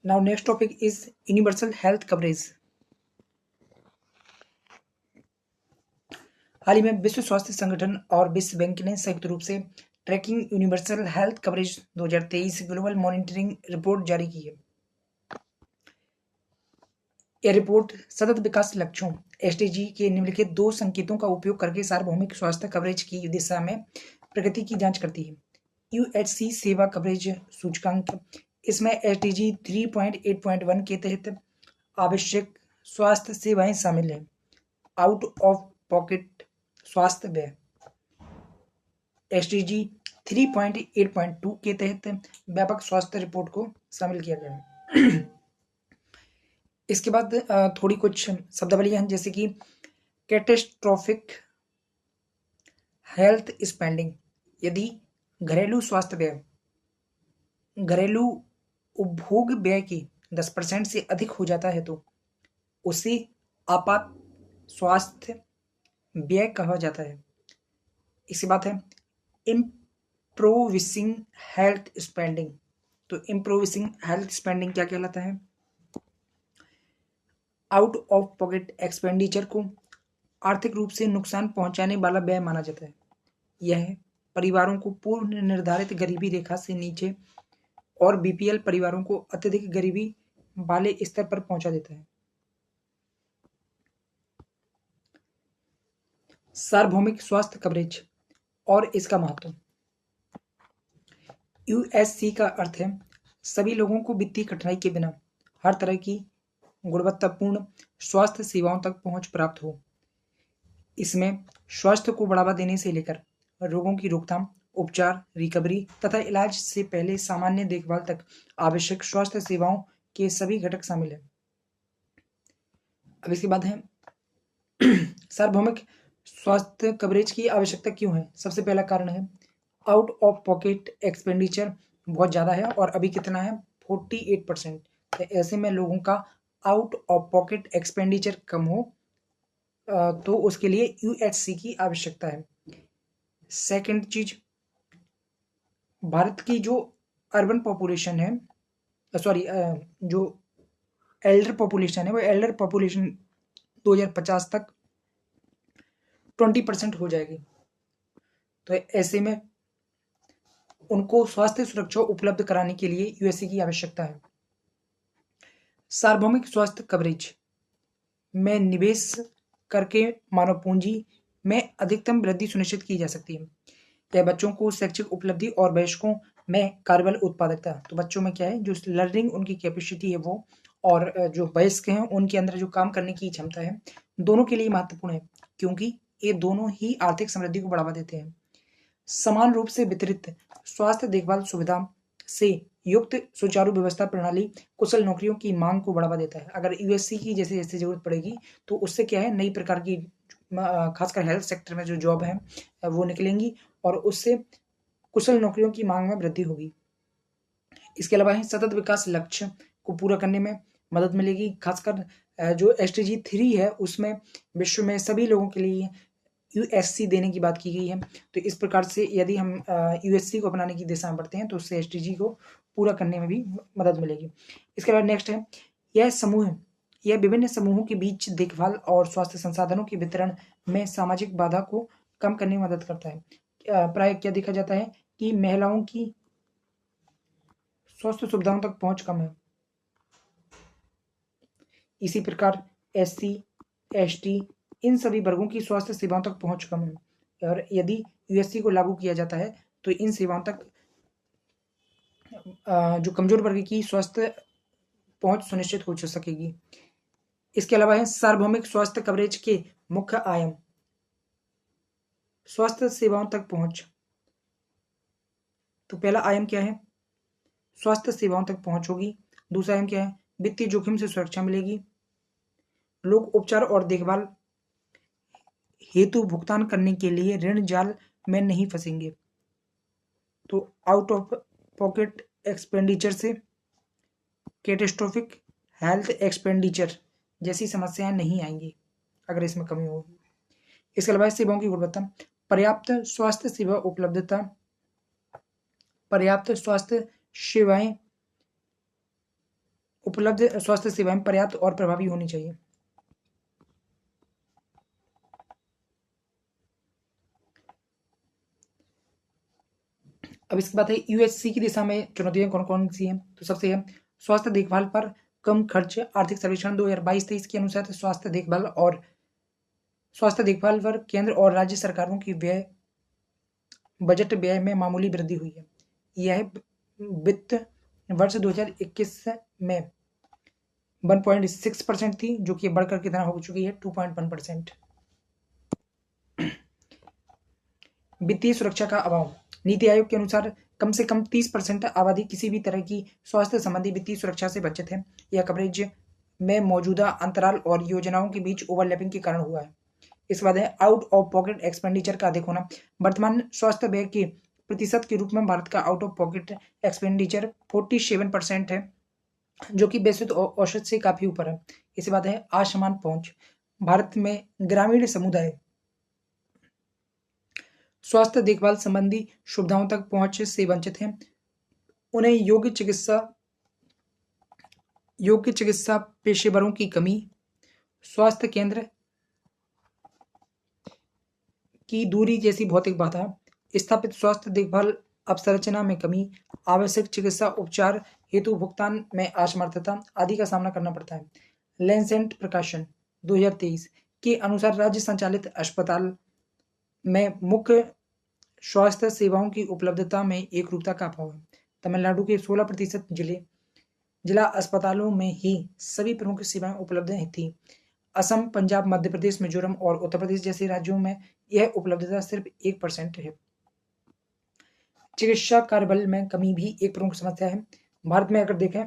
Now next topic is universal health coverage. हाल ही में विश्व स्वास्थ्य संगठन और विश्व बैंक ने संयुक्त रूप से tracking universal health coverage 2023 global monitoring report जारी की है। यह रिपोर्ट सतत विकास लक्ष्यों एसडीजी के निम्नलिखित 2 संकेतों का उपयोग करके सार्वभौमिक स्वास्थ्य कवरेज की दिशा में प्रगति की जांच करती है। यूएचसी सेवा कवरेज सूचकांक, इसमें एसडीजी 3.8.1 के तहत आवश्यक स्वास्थ्य सेवाएं शामिल हैं। आउट ऑफ पॉकेट स्वास्थ्य व्यय एसडीजी 3.8.2 के तहत व्यापक स्वास्थ्य रिपोर्ट को शामिल किया गया है। इसके बाद थोड़ी कुछ शब्दावलियां हैं, जैसे कि कैटेस्ट्रोफिक हेल्थ स्पेंडिंग, यदि घरेलू स्वास्थ्य व्यय घरेलू उपभोग व्यय के 10% से अधिक हो जाता है तो उसे आपात स्वास्थ्य व्यय कहा जाता है। इसके बाद है इम्प्रोविसिंग हेल्थ स्पेंडिंग। तो इम्प्रोविसिंग हेल्थ स्पेंडिंग क्या कहलाता है? आउट ऑफ पॉकेट एक्सपेंडिचर को आर्थिक रूप से नुकसान पहुंचाने वाला व्यय माना जाता है। यह परिवारों को पूर्व निर्धारित गरीबी रेखा से नीचे और बीपीएल परिवारों को अत्यधिक गरीबी वाले स्तर पर पहुंचा देता है। सार्वभौमिक स्वास्थ्य कवरेज और इसका महत्व। यूएससी का अर्थ है सभी लोगों को वित्तीय कठिनाई के बिना हर तरह की गुणवत्तापूर्ण स्वास्थ्य सेवाओं तक पहुंच प्राप्त हो। इसमें स्वास्थ्य को बढ़ावा देने से लेकर रोगों की रोकथाम, उपचार, रिकवरी तथा इलाज से पहले सामान्य देखभाल तक आवश्यक स्वास्थ्य सेवाओं के सभी घटक शामिल हैं। अब इसके बाद है सार्वभौमिक स्वास्थ्य कवरेज की आवश्यकता क्यों है? सबसे पहला कारण है आउट ऑफ पॉकेट एक्सपेंडिचर बहुत ज़्यादा है और अभी कितना है? 48%। तो ऐसे में लोगों का आउट ऑफ पॉकेट एक्सपेंडिचर कम हो तो उसके लिए यूएचसी की आवश्यकता है। सेकंड चीज, भारत की जो अर्बन पॉपुलेशन है, सॉरी जो एल्डर पॉपुलेशन है, वो एल्डर पॉपुलेशन 2050 तक 20% हो जाएगी। तो ऐसे में उनको स्वास्थ्य सुरक्षा उपलब्ध कराने के लिए यूएससी की आवश्यकता है। सार्वभौमिक स्वास्थ्य कवरेज में निवेश करके मानव पूंजी में अधिकतम वृद्धि सुनिश्चित की जा सकती है। यह बच्चों को शैक्षिक उपलब्धि और वयस्कों में कार्यबल उत्पादकता, तो बच्चों में क्या है, जो लर्निंग उनकी कैपेसिटी है वो, और जो वयस्क हैं उनके अंदर जो काम करने की क्षमता है, दोनों के लिए महत्वपूर्ण है क्योंकि ये दोनों ही आर्थिक समृद्धि को बढ़ावा देते हैं। समान रूप से वितरित स्वास्थ्य देखभाल सुविधा से युक्त सुचारू व्यवस्था प्रणाली कुशल नौकरियों की मांग को बढ़ावा देता है। अगर यूएससी की जैसे जैसे जरूरत पड़ेगी तो उससे क्या है, नई प्रकार की खासकर हेल्थ सेक्टर में जो जॉब है वो निकलेंगी और उससे कुशल नौकरियों की मांग में वृद्धि होगी। इसके अलावा ही सतत विकास लक्ष्य को पूरा करने में मदद मिलेगी। खासकर जो एसडीजी 3 है उसमें विश्व में सभी लोगों के लिए यूएससी देने की बात की गई है। तो इस प्रकार से यदि हम यूएससी को अपनाने की दिशा में बढ़ते हैं तो उससे एसडीजी को पूरा करने में भी मदद मिलेगी। इसके बाद नेक्स्ट है यह विभिन्न समूहों के बीच देखभाल और स्वास्थ्य संसाधनों के वितरण में सामाजिक बाधा को कम करने में मदद करता है। प्राय क्या देखा जाता है कि महिलाओं की स्वास्थ्य सुविधाओं तक पहुंच कम है। इसी प्रकार एससी, एसटी, इन सभी वर्गों की स्वास्थ्य सेवाओं तक पहुंच कम है और यदि यूएससी को लागू किया जाता है तो इन सेवाओं तक जो कमजोर वर्ग की स्वास्थ्य पहुंच सुनिश्चित हो सकेगी। इसके अलावा है सार्वभौमिक स्वास्थ्य कवरेज के मुख्य आयाम। स्वास्थ्य सेवाओं तक पहुंच, तो पहला आयाम क्या है? स्वास्थ्य सेवाओं तक पहुंच होगी। दूसरा आयाम क्या है? वित्तीय जोखिम से सुरक्षा मिलेगी। लोग उपचार और देखभाल हेतु भुगतान करने के लिए ऋण जाल में नहीं फंसेंगे। तो आउट ऑफ पॉकेट एक्सपेंडिचर से कैटेस्ट्रोफिक हेल्थ एक्सपेंडिचर जैसी समस्याएं नहीं आएंगी अगर इसमें कमी होगी। इसके अलावा सेवाओं की गुणवत्ता, पर्याप्त स्वास्थ्य सेवा उपलब्धता, पर्याप्त स्वास्थ्य सेवाएं उपलब्ध स्वास्थ्य सेवाएं पर्याप्त और प्रभावी होनी चाहिए। अब इसके बाद है यूएससी की दिशा में चुनौतियां कौन कौन सी हैं। तो सबसे है स्वास्थ्य देखभाल पर कम खर्च। आर्थिक सर्वेक्षण 2022-23 के अनुसार स्वास्थ्य देखभाल पर केंद्र और राज्य सरकारों की बजट व्यय में मामूली वृद्धि हुई है। यह वित्त वर्ष 2021 में 1.6% थी, जो कि बढ़कर कितना हो चुकी है 2.1%। वित्तीय सुरक्षा का अभाव। नीति आयोग के अनुसार कम से कम 30% आबादी किसी भी तरह की स्वास्थ्य संबंधी वित्तीय सुरक्षा से वंचित है। यह कवरेज में मौजूदा अंतराल और योजनाओं के बीच ओवरलैपिंग के कारण हुआ है। इसके बाद है आउट ऑफ पॉकेट एक्सपेंडिचर का अधिक होना। वर्तमान स्वास्थ्य व्यय के प्रतिशत के रूप में भारत का आउट ऑफ पॉकेट एक्सपेंडिचर 47% है, जो कि वैश्विक औसत से काफी ऊपर है। इसके बाद है असमान पहुंच। भारत में ग्रामीण समुदाय स्वास्थ्य देखभाल संबंधी सुविधाओं तक पहुंच से वंचित हैं। उन्हें योग्य चिकित्सा पेशेवरों की कमी, स्वास्थ्य केंद्र की दूरी जैसी भौतिक बाधा, स्थापित स्वास्थ्य देखभाल अवसंरचना में कमी, आवश्यक चिकित्सा उपचार हेतु भुगतान में असमर्थता आदि का सामना करना पड़ता है। लैंसेट प्रकाशन 2023 के अनुसार राज्य संचालित अस्पताल में मुख्य स्वास्थ्य सेवाओं की उपलब्धता में एकरूपता का अभाव है। तमिलनाडु के 16% जिला अस्पतालों में ही सभी प्रमुख सेवाएं उपलब्ध थी। असम, पंजाब, मध्य प्रदेश, मिजोरम और उत्तर प्रदेश जैसे राज्यों में यह उपलब्धता सिर्फ 1% है। चिकित्सा कार्यबल में कमी भी एक प्रमुख समस्या है। भारत में अगर देखें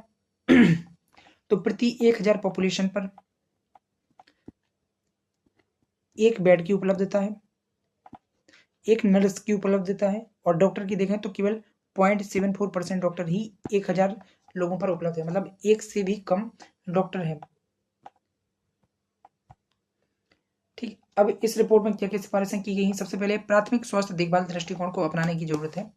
तो प्रति 1000 पॉपुलेशन पर एक बेड की उपलब्धता है, एक नर्स की उपलब्धता है, और डॉक्टर की देखें तो केवल 0.74% डॉक्टर ही 1000 लोगों पर उपलब्ध है, मतलब एक से भी कम डॉक्टर है। ठीक, अब इस रिपोर्ट में क्या क्या सिफारिशें की गई हैं। सबसे पहले प्राथमिक स्वास्थ्य देखभाल दृष्टिकोण को अपनाने की जरूरत है,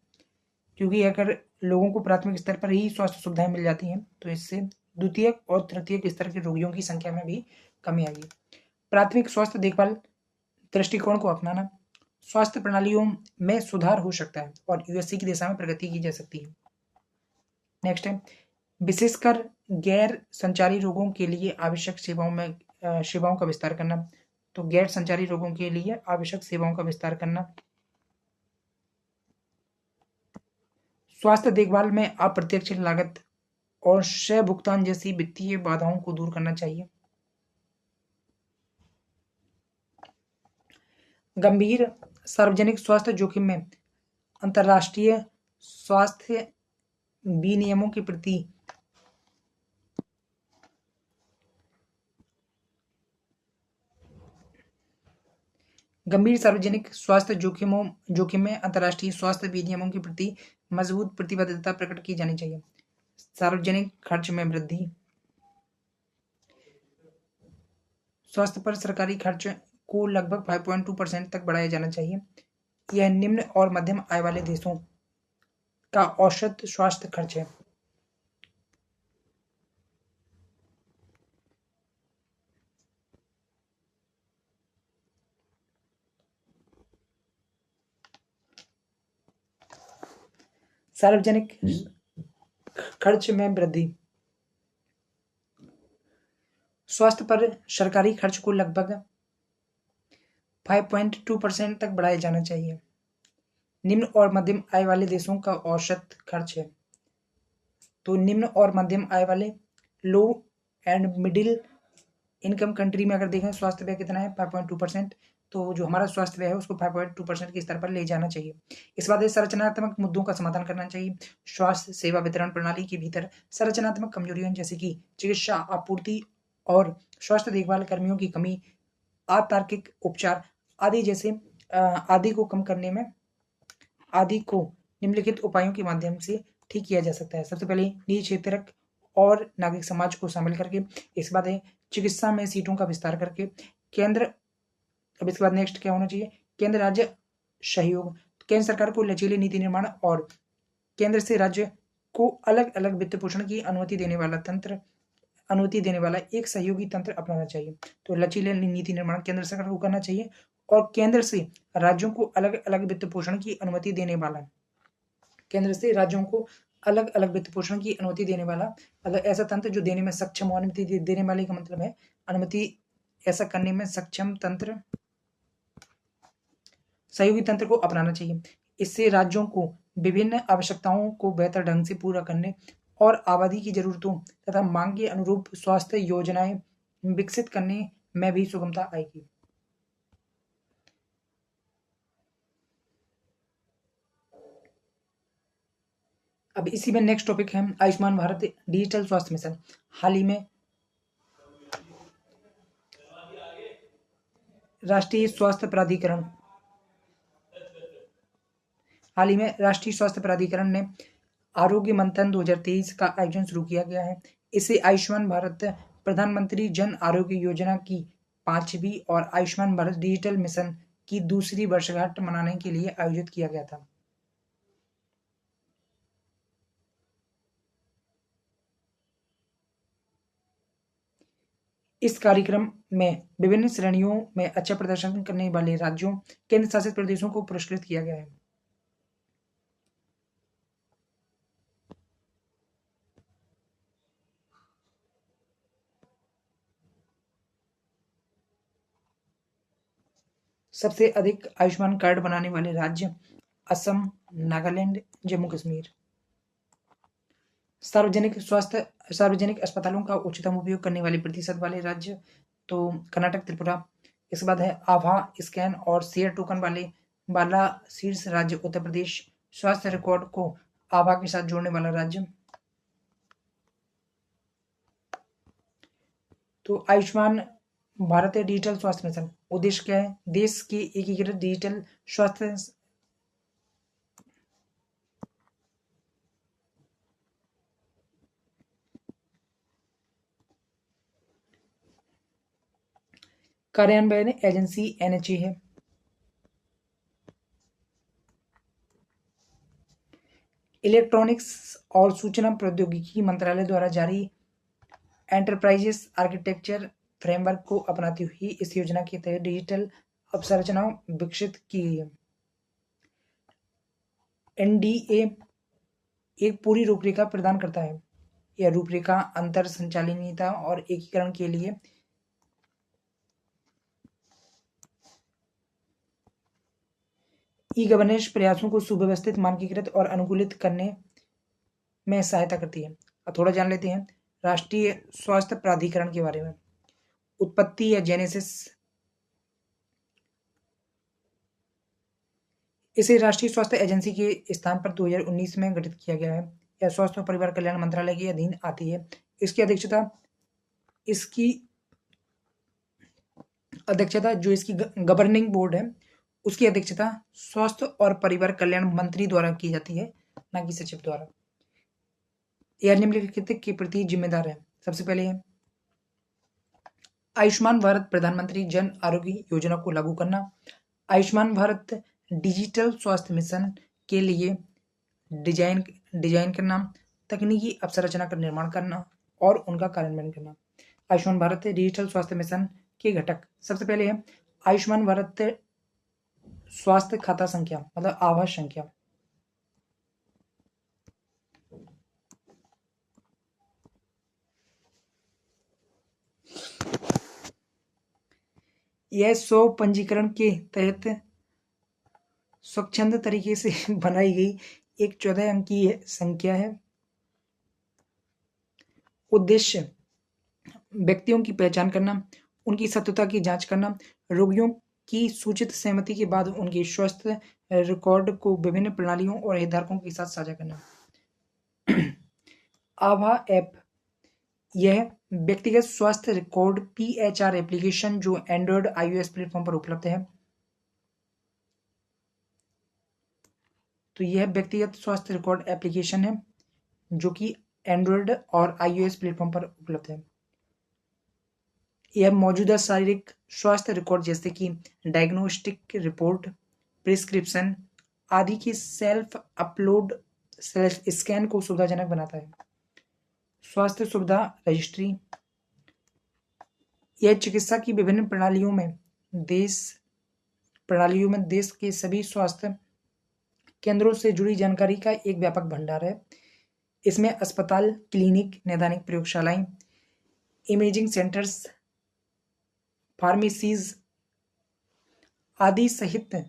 क्योंकि अगर लोगों को प्राथमिक स्तर पर ही स्वास्थ्य सुविधाएं मिल जाती हैं तो इससे द्वितीयक और तृतीयक स्तर के रोगियों की संख्या में भी कमी आएगी। प्राथमिक स्वास्थ्य देखभाल दृष्टिकोण को अपनाना, स्वास्थ्य प्रणालियों में सुधार हो सकता है और यूएससी की दिशा में प्रगति की जा सकती है। नेक्स्ट है विशेषकर गैर संचारी रोगों के लिए आवश्यक सेवाओं का विस्तार करना। तो गैर संचारी रोगों के लिए आवश्यक सेवाओं का विस्तार करना, स्वास्थ्य देखभाल में अप्रत्यक्ष लागत और स्वयं भुगतान जैसी वित्तीय बाधाओं को दूर करना चाहिए। गंभीर सार्वजनिक स्वास्थ्य जोखिम में अंतर्राष्ट्रीय स्वास्थ्य विनियमों के प्रति गंभीर सार्वजनिक स्वास्थ्य जोखिम में अंतर्राष्ट्रीय स्वास्थ्य विनियमों के प्रति मजबूत प्रतिबद्धता प्रकट की जानी चाहिए। सार्वजनिक खर्च में वृद्धि, स्वास्थ्य पर सरकारी खर्च को लगभग 5.2% तक बढ़ाया जाना चाहिए। यह निम्न और मध्यम आय वाले देशों का औसत स्वास्थ्य खर्च है। सार्वजनिक खर्च में वृद्धि, स्वास्थ्य पर सरकारी खर्च को लगभग 5.2% तक बढ़ाया जाना चाहिए। निम्न और मध्यम आय वाले देशों का औसत खर्च है। तो निम्न और मध्यम आय वाले लो एंड मिडिल इनकम कंट्री में अगर देखें स्वास्थ्य व्यय कितना है 5.2%, तो जो हमारा स्वास्थ्य व्यय है उसको 5.2% के स्तर पर ले जाना चाहिए। इस बात संरचनात्मक मुद्दों का समाधान करना चाहिए। स्वास्थ्य सेवा वितरण प्रणाली के भीतर संरचनात्मक कमजोरियों जैसे कि चिकित्सा आपूर्ति और स्वास्थ्य देखभाल कर्मियों की कमी, अतार्किक उपचार आदि जैसे आदि को निम्नलिखित उपायों के माध्यम से ठीक किया जा सकता है। सबसे पहले निजी क्षेत्र और नागरिक समाज को शामिल करके, इसके बाद है चिकित्सा में सीटों का विस्तार करके, अब इसके बाद नेक्स्ट क्या होना चाहिए, केंद्र राज्य सहयोग। केंद्र सरकार को लचीले नीति निर्माण और केंद्र से राज्य को अलग अलग वित्त पोषण की अनुमति देने वाला तंत्र अनुमति देने वाला एक सहयोगी तंत्र अपनाना चाहिए। तो लचीले नीति निर्माण केंद्र सरकार को करना चाहिए और केंद्र से राज्यों को अलग अलग वित्त पोषण की अनुमति देने वाला, केंद्र से राज्यों को अलग अलग वित्त पोषण की अनुमति देने वाला मतलब ऐसा तंत्र जो देने में सक्षम हो, अनुमति देने वाले का मतलब है अनुमति ऐसा करने में सक्षम तंत्र, सहयोगी तंत्र को अपनाना चाहिए। इससे राज्यों को विभिन्न आवश्यकताओं को बेहतर ढंग से पूरा करने और आबादी की जरूरतों तथा मांग के अनुरूप स्वास्थ्य योजनाएं विकसित करने में भी सुगमता आएगी। अब इसी में नेक्स्ट टॉपिक है आयुष्मान भारत डिजिटल स्वास्थ्य मिशन। हाल ही में राष्ट्रीय स्वास्थ्य प्राधिकरण हाल ही में राष्ट्रीय स्वास्थ्य प्राधिकरण ने आरोग्य मंथन 2023 का आयोजन शुरू किया गया है। इसे आयुष्मान भारत प्रधानमंत्री जन आरोग्य योजना की 5वीं और आयुष्मान भारत डिजिटल मिशन की दूसरी वर्षगांठ मनाने के लिए आयोजित किया गया था। इस कार्यक्रम में विभिन्न श्रेणियों में अच्छा प्रदर्शन करने वाले राज्यों, केंद्र शासित प्रदेशों को पुरस्कृत किया गया है। सबसे अधिक आयुष्मान कार्ड बनाने वाले राज्य असम, नागालैंड, जम्मू कश्मीर। सार्वजनिक अस्पतालों का उच्चतम उपयोग करने वाले प्रतिशत वाले राज्य तो कर्नाटक, त्रिपुरा। इसके बाद है आभा स्कैन और शेयर टोकन वाला शीर्ष राज्य उत्तर प्रदेश। स्वास्थ्य रिकॉर्ड को आभा के साथ जोड़ने वाला राज्य तो आयुष्मान भारत डिजिटल स्वास्थ्य मिशन उद्देश्य क्या है? देश के एकीकृत डिजिटल स्वास्थ्य कार्यान्वयन एजेंसी एनएचए है। इलेक्ट्रॉनिक्स और सूचना प्रौद्योगिकी मंत्रालय द्वारा जारी एंटरप्राइजेस आर्किटेक्चर फ्रेमवर्क को अपनाती हुई इस योजना के तहत डिजिटल अवसंरचना विकसित की गई है। एनडीए एक पूरी रूपरेखा प्रदान करता है। यह रूपरेखा अंतर संचालनीयता और एकीकरण के लिए ई गवर्नेंस प्रयासों को सुव्यवस्थित, मानकीकृत और अनुकूलित करने में सहायता करती है। अब थोड़ा जान लेते हैं राष्ट्रीय स्वास्थ्य प्राधिकरण के बारे में। उत्पत्ति या जेनेसिस, इसे राष्ट्रीय स्वास्थ्य एजेंसी के स्थान पर 2019 में गठित किया गया है। यह स्वास्थ्य और परिवार कल्याण मंत्रालय के अधीन आती है। इसकी अध्यक्षता जो इसकी गवर्निंग बोर्ड है उसकी अध्यक्षता स्वास्थ्य और परिवार कल्याण मंत्री द्वारा की जाती है, ना कि सचिव द्वारा। यह निम्नलिखित के प्रति जिम्मेदार है। सबसे पहले है आयुष्मान भारत प्रधानमंत्री जन आरोग्य योजना को लागू करना, आयुष्मान भारत डिजिटल स्वास्थ्य मिशन के लिए डिजाइन करना, तकनीकी अवसंरचना का निर्माण करना और उनका कार्यान्वयन करना। आयुष्मान भारत डिजिटल स्वास्थ्य मिशन के घटक सबसे पहले है आयुष्मान भारत स्वास्थ्य खाता संख्या मतलब आवास संख्या। यह 100 पंजीकरण के तहत स्वच्छंद तरीके से बनाई गई एक 14 अंकीय संख्या है। उद्देश्य व्यक्तियों की पहचान करना, उनकी सत्यता की जांच करना, रोगियों की सूचित सहमति के बाद उनके स्वास्थ्य रिकॉर्ड को विभिन्न प्रणालियों और हितधारकों के साथ साझा करना। आभा ऐप, यह व्यक्तिगत स्वास्थ्य रिकॉर्ड PHR एप्लीकेशन जो एंड्रॉयड iOS प्लेटफॉर्म पर उपलब्ध है। तो यह व्यक्तिगत स्वास्थ्य रिकॉर्ड एप्लीकेशन है जो कि एंड्रॉयड और iOS प्लेटफॉर्म पर उपलब्ध है। यह मौजूदा शारीरिक स्वास्थ्य रिकॉर्ड जैसे कि डायग्नोस्टिक रिपोर्ट, प्रिस्क्रिप्शन आदि की सेल्फ स्कैन को सुविधाजनक बनाता है। स्वास्थ्य सुविधा रजिस्ट्री, यह चिकित्सा की विभिन्न प्रणालियों में देश के सभी स्वास्थ्य केंद्रों से जुड़ी जानकारी का एक व्यापक भंडार है। इसमें अस्पताल, क्लिनिक, नैदानिक प्रयोगशालाएं, इमेजिंग सेंटर्स, फार्मेसीज आदि सहित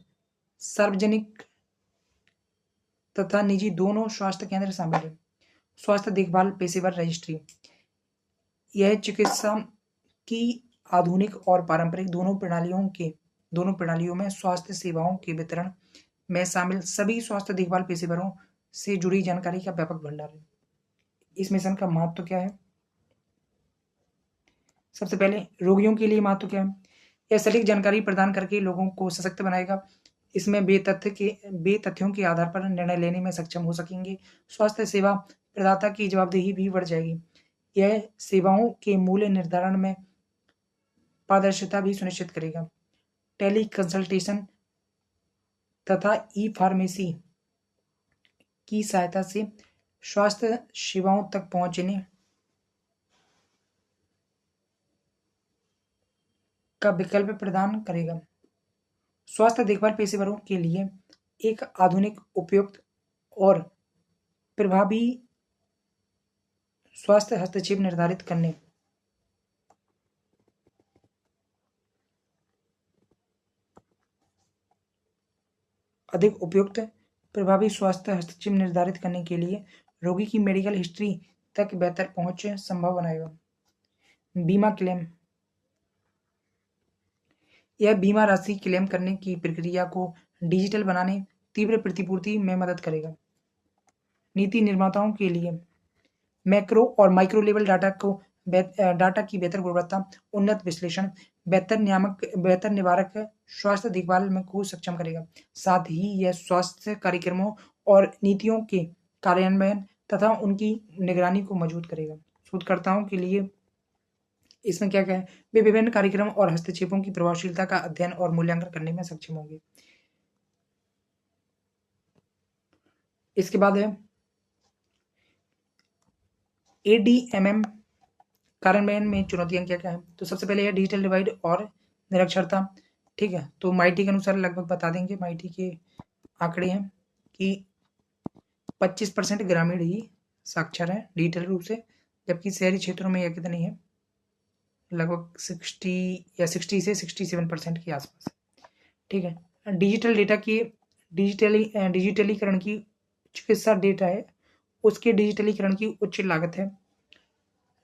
सार्वजनिक तथा निजी दोनों स्वास्थ्य केंद्र शामिल है। स्वास्थ्य देखभाल पेशेवर रजिस्ट्री, यह चिकित्सा की आधुनिक और पारंपरिक दोनों प्रणालियों में स्वास्थ्य सेवाओं के वितरण में शामिल सभी स्वास्थ्य देखभाल पेशेवरों से जुड़ी जानकारी का व्यापक भंडार है। इस मिशन का महत्व क्या है? सबसे पहले रोगियों के लिए महत्व क्या है? यह सटीक जानकारी प्रदान करके लोगों को सशक्त बनाएगा। इसमें बेतथ्यों के आधार पर निर्णय लेने में सक्षम हो सकेंगे। स्वास्थ्य सेवा प्रदाता की जवाबदेही भी बढ़ जाएगी। यह सेवाओं के मूल्य निर्धारण में पारदर्शिता भी सुनिश्चित करेगा। टेली कंसल्टेशन तथा ई फार्मेसी की सहायता से स्वास्थ्य सेवाओं तक पहुंचने का विकल्प प्रदान करेगा। स्वास्थ्य देखभाल पेशेवरों के लिए एक आधुनिक, उपयुक्त और प्रभावी स्वास्थ्य हस्तक्षेप निर्धारित करने अधिक उपयुक्त प्रभावी स्वास्थ्य हस्तक्षेप निर्धारित करने के लिए रोगी की मेडिकल हिस्ट्री तक बेहतर पहुंच संभव बनाएगा। बीमा क्लेम, यह बीमा राशि क्लेम करने की प्रक्रिया को डिजिटल बनाने, तीव्र प्रतिपूर्ति में मदद करेगा। नीति निर्माताओं के लिए मैक्रो और माइक्रो लेवल डाटा की बेहतर गुणवत्ता, उन्नत विश्लेषण, बेहतर निवारक स्वास्थ्य देखभाल में को सक्षम करेगा। साथ ही यह स्वास्थ्य कार्यक्रमों और नीतियों के कार्यान्वयन तथा उनकी निगरानी को मजबूत करेगा। शोधकर्ताओं के लिए इसमें क्या क्या है? वे विभिन्न कार्यक्रम और हस्तक्षेपों की प्रभावशीलता का अध्ययन और मूल्यांकन करने में सक्षम होंगे। इसके बाद है एडीएमएम कार्यान्वयन में चुनौतियां क्या क्या है? तो सबसे पहले है डिजिटल डिवाइड और निरक्षरता। ठीक है, तो माइटी के अनुसार लगभग बता देंगे। माइटी के आंकड़े हैं कि 25% ग्रामीण ही साक्षर है डिजिटल रूप से, जबकि शहरी क्षेत्रों में यह कितनी है? लगभग 60 से 67% के आसपास। ठीक है, डिजिटल डेटा की डिजिटलीकरण की चिकित्सा डेटा है, उसके डिजिटलीकरण की उच्च लागत है।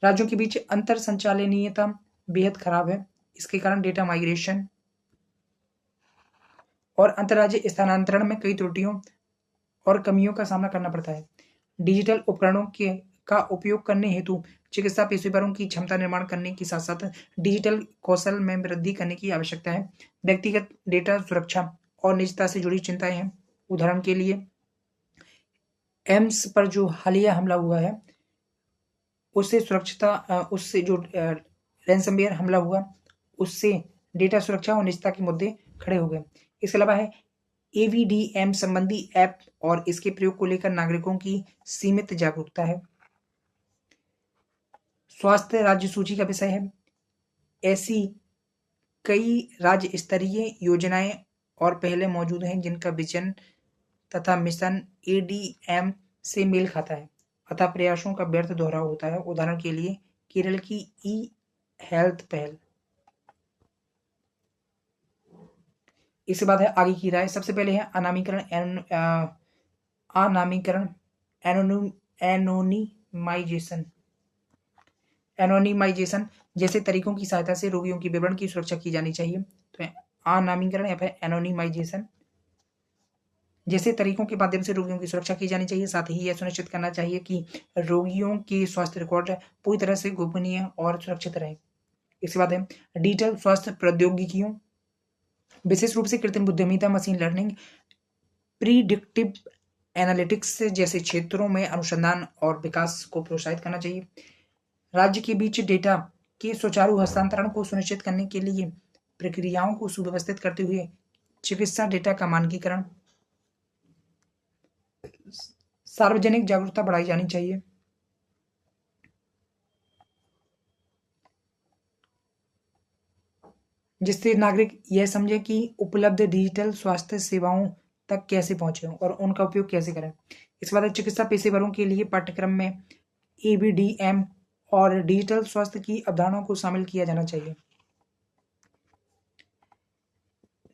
राज्यों के बीच अंतर संचालनीयता बेहद खराब है। इसके कारण डेटा माइग्रेशन और अंतर्राज्यीय स्थानांतरण में कई त्रुटियों और कमियों का सामना करना पड़ता है। डिजिटल उपकरणों का उपयोग करने हेतु चिकित्सा पेशेवरों की क्षमता निर्माण करने के साथ साथ डिजिटल कौशल में वृद्धि करने की आवश्यकता है। व्यक्तिगत डेटा सुरक्षा और निजता से जुड़ी चिंताएं हैं। उदाहरण के लिए एम्स पर जो हालिया हमला हुआ है, उससे जो रैंसमवेयर हमला हुआ, उससे डेटा सुरक्षा और निजता के मुद्दे खड़े हो गए। इसके अलावा है एवीडीएम संबंधी ऐप और इसके प्रयोग को लेकर नागरिकों की सीमित जागरूकता है। स्वास्थ्य राज्य सूची का विषय है। ऐसी कई राज्य स्तरीय योजनाएं और पहले मौजूद हैं जिनका विजन तथा मिशन एडीएम से मेल खाता है, अतः प्रयासों का व्यर्थ दोहराव होता है। उदाहरण के लिए केरल की ई हेल्थ पहल। इसके बाद है आगे की राय। सबसे पहले है अनामीकरण एनोनिमाइजेशन जैसे तरीकों की सहायता से रोगियों की विवरण की सुरक्षा की जानी चाहिए। तो अनामीकरण या फिर एनोनिमाइजेशन जैसे तरीकों के माध्यम से रोगियों की सुरक्षा की जानी चाहिए। साथ ही यह सुनिश्चित करना चाहिए कि रोगियों के स्वास्थ्य रिकॉर्ड पूरी तरह से गोपनीय और सुरक्षित रहे। इसके बाद है डिजिटल स्वास्थ्य प्रौद्योगिकियों, विशेष रूप से कृत्रिम बुद्धिमत्ता, मशीन लर्निंग, प्रीडिक्टिव एनालिटिक्स जैसे क्षेत्रों में अनुसंधान और विकास को प्रोत्साहित करना चाहिए। राज्य के बीच डेटा के सुचारू हस्तांतरण को सुनिश्चित करने के लिए प्रक्रियाओं को सुव्यवस्थित करते हुए चिकित्सा डेटा का मानकीकरण, सार्वजनिक जागरूकता बढ़ाई जानी चाहिए। जिससे नागरिक यह समझे कि उपलब्ध डिजिटल स्वास्थ्य सेवाओं तक कैसे पहुंचे और उनका उपयोग कैसे करें। इसके बाद चिकित्सा पेशेवरों के लिए पाठ्यक्रम में एबीडीएम और डिजिटल स्वास्थ्य की अवधारणाओं को शामिल किया जाना चाहिए।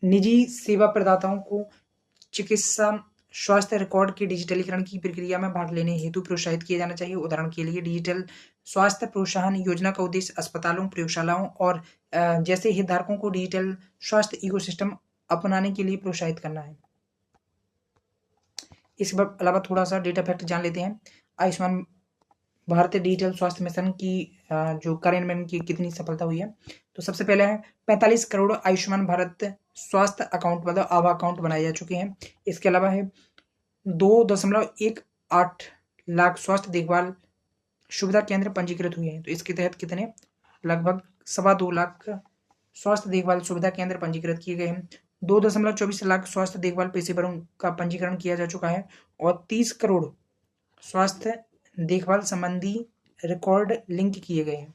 निजी सेवा प्रदाताओं को चिकित्सा स्वास्थ्य रिकॉर्ड के डिजिटलीकरण की प्रक्रिया में भाग लेने हेतु प्रोत्साहित किया जाना चाहिए। उदाहरण के लिए डिजिटल स्वास्थ्य प्रोत्साहन योजना का उद्देश्य अस्पतालों, प्रयोगशालाओं और जैसे हितधारकों को डिजिटल स्वास्थ्य इकोसिस्टम अपनाने के लिए प्रोत्साहित करना है। इसके अलावा थोड़ा सा डेटा फैक्ट जान लेते हैं। आयुष्मान भारत डिजिटल स्वास्थ्य मिशन की जो कार्यान्वयन की कितनी सफलता हुई है, तो सबसे पहले है 45 करोड़ आयुष्मान भारत स्वास्थ्य अकाउंट मतलब आभा अकाउंट बनाए जा चुके हैं। इसके अलावा है 2.18 लाख स्वास्थ्य देखभाल सुविधा केंद्र पंजीकृत हुए हैं। तो इसके तहत कितने, लगभग 2.25 लाख स्वास्थ्य देखभाल सुविधा केंद्र पंजीकृत किए गए हैं। 2.24 लाख स्वास्थ्य देखभाल पेशेवरों का पंजीकरण किया जा चुका है और 30 करोड़ स्वास्थ्य देखभाल संबंधी रिकॉर्ड लिंक किए गए हैं।